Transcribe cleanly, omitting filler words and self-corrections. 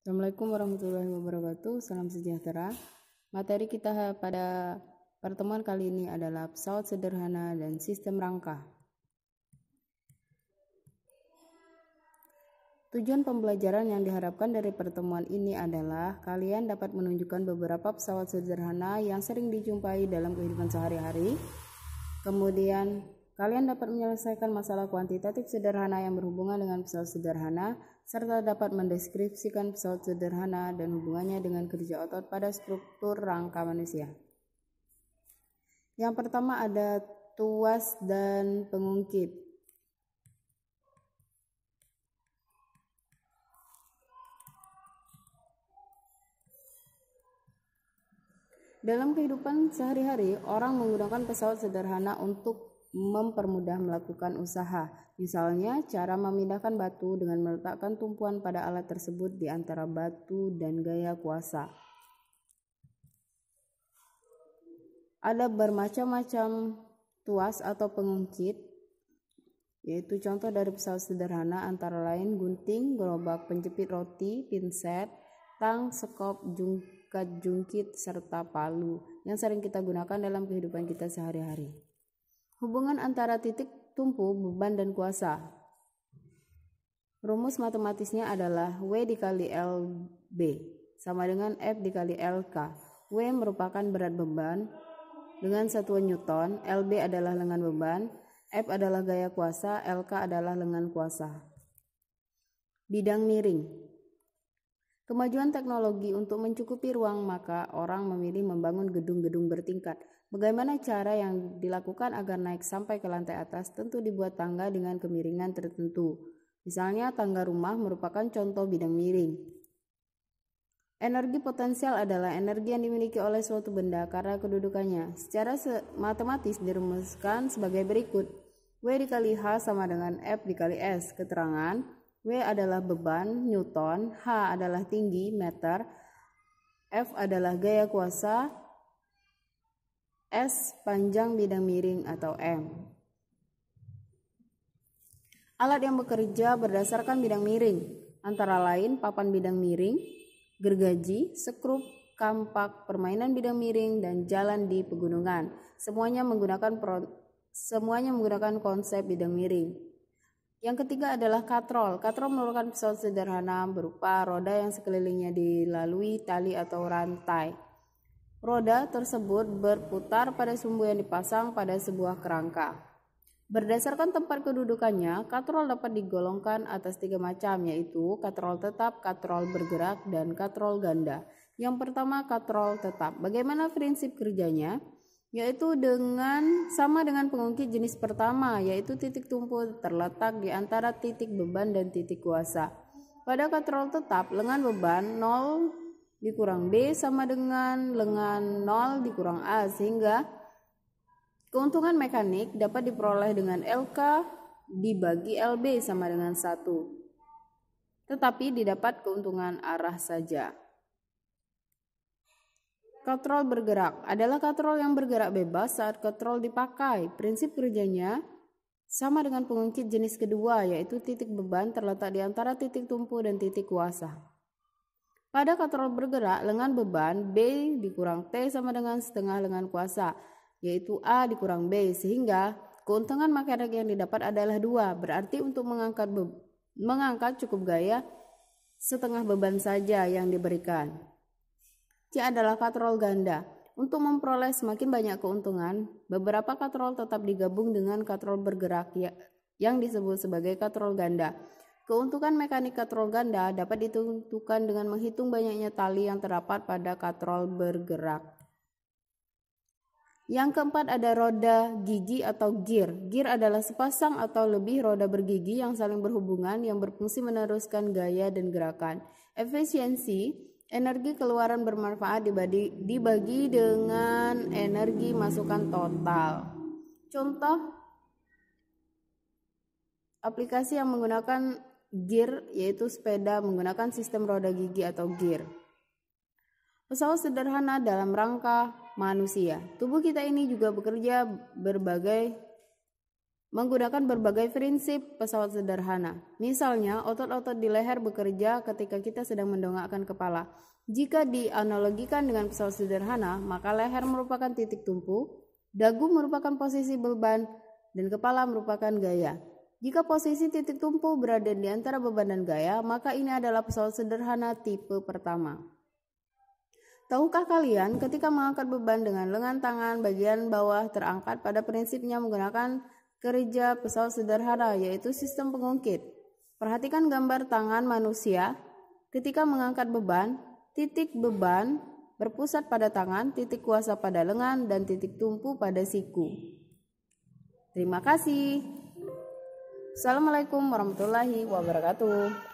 Assalamualaikum warahmatullahi wabarakatuh. Salam sejahtera. Materi kita pada pertemuan kali ini adalah pesawat sederhana dan sistem rangka. Tujuan pembelajaran yang diharapkan dari pertemuan ini adalah kalian dapat menunjukkan beberapa pesawat sederhana yang sering dijumpai dalam kehidupan sehari-hari. Kemudian kalian dapat menyelesaikan masalah kuantitatif sederhana yang berhubungan dengan pesawat sederhana, serta dapat mendeskripsikan pesawat sederhana dan hubungannya dengan kerja otot pada struktur rangka manusia. Yang pertama ada tuas dan pengungkit. Dalam kehidupan sehari-hari, orang menggunakan pesawat sederhana untuk mempermudah melakukan usaha. Misalnya, cara memindahkan batu dengan meletakkan tumpuan pada alat tersebut di antara batu dan gaya kuasa. Ada bermacam-macam tuas atau pengungkit, yaitu contoh dari pesawat sederhana antara lain gunting, gerobak penjepit roti, pinset, tang, sekop, jungkit, serta palu yang sering kita gunakan dalam kehidupan kita sehari-hari. Hubungan antara titik tumpu, beban, dan kuasa. Rumus matematisnya adalah W dikali LB sama dengan F dikali LK. W merupakan berat beban dengan satuan Newton, LB adalah lengan beban, F adalah gaya kuasa, LK adalah lengan kuasa. Bidang miring. Kemajuan teknologi untuk mencukupi ruang, maka orang memilih membangun gedung-gedung bertingkat. Bagaimana cara yang dilakukan agar naik sampai ke lantai atas? Tentu dibuat tangga dengan kemiringan tertentu. Misalnya tangga rumah merupakan contoh bidang miring. Energi potensial adalah energi yang dimiliki oleh suatu benda karena kedudukannya. Secara matematis dirumuskan sebagai berikut. W dikali H sama dengan F dikali S. Keterangan: W adalah beban, Newton, H adalah tinggi, meter, F adalah gaya kuasa, S panjang bidang miring atau M. Alat yang bekerja berdasarkan bidang miring, antara lain papan bidang miring, gergaji, skrup, kampak, permainan bidang miring, dan jalan di pegunungan. Semuanya menggunakan konsep bidang miring. Yang ketiga adalah katrol. Katrol merupakan pesawat sederhana berupa roda yang sekelilingnya dilalui tali atau rantai. Roda tersebut berputar pada sumbu yang dipasang pada sebuah kerangka. Berdasarkan tempat kedudukannya, katrol dapat digolongkan atas 3 macam, yaitu katrol tetap, katrol bergerak, dan katrol ganda. Yang pertama, katrol tetap. Bagaimana prinsip kerjanya? Yaitu sama dengan pengungkit jenis pertama, yaitu titik tumpu terletak di antara titik beban dan titik kuasa. Pada katrol tetap, lengan beban 0 dikurang B sama dengan lengan 0 dikurang A, sehingga keuntungan mekanik dapat diperoleh dengan LK dibagi LB sama dengan 1. Tetapi didapat keuntungan arah saja. Katrol bergerak adalah katrol yang bergerak bebas saat katrol dipakai. Prinsip kerjanya sama dengan pengungkit jenis kedua, yaitu titik beban terletak di antara titik tumpu dan titik kuasa. Pada katrol bergerak, lengan beban B dikurang T sama dengan setengah lengan kuasa, yaitu A dikurang B, sehingga keuntungan mekanik yang didapat adalah 2. Berarti untuk mengangkat cukup gaya setengah beban saja yang diberikan. C adalah katrol ganda. Untuk memperoleh semakin banyak keuntungan, beberapa katrol tetap digabung dengan katrol bergerak yang disebut sebagai katrol ganda. Keuntungan mekanik katrol ganda dapat ditentukan dengan menghitung banyaknya tali yang terdapat pada katrol bergerak. Yang keempat ada roda gigi atau gear. Gear adalah sepasang atau lebih roda bergigi yang saling berhubungan yang berfungsi meneruskan gaya dan gerakan. Efisiensi, energi keluaran bermanfaat dibagi dengan energi masukan total. Contoh aplikasi yang menggunakan gear yaitu sepeda menggunakan sistem roda gigi atau gear. Pesawat sederhana dalam rangka manusia. Tubuh kita ini juga bekerja menggunakan berbagai prinsip pesawat sederhana. Misalnya, otot-otot di leher bekerja ketika kita sedang mendongakkan kepala. Jika dianalogikan dengan pesawat sederhana, maka leher merupakan titik tumpu, dagu merupakan posisi beban, dan kepala merupakan gaya. Jika posisi titik tumpu berada di antara beban dan gaya, maka ini adalah pesawat sederhana tipe pertama. Tahukah kalian ketika mengangkat beban dengan lengan tangan bagian bawah terangkat pada prinsipnya menggunakan kerja pesawat sederhana, yaitu sistem pengungkit. Perhatikan gambar tangan manusia ketika mengangkat beban. Titik beban berpusat pada tangan, titik kuasa pada lengan, dan titik tumpu pada siku. Terima kasih. Assalamualaikum warahmatullahi wabarakatuh.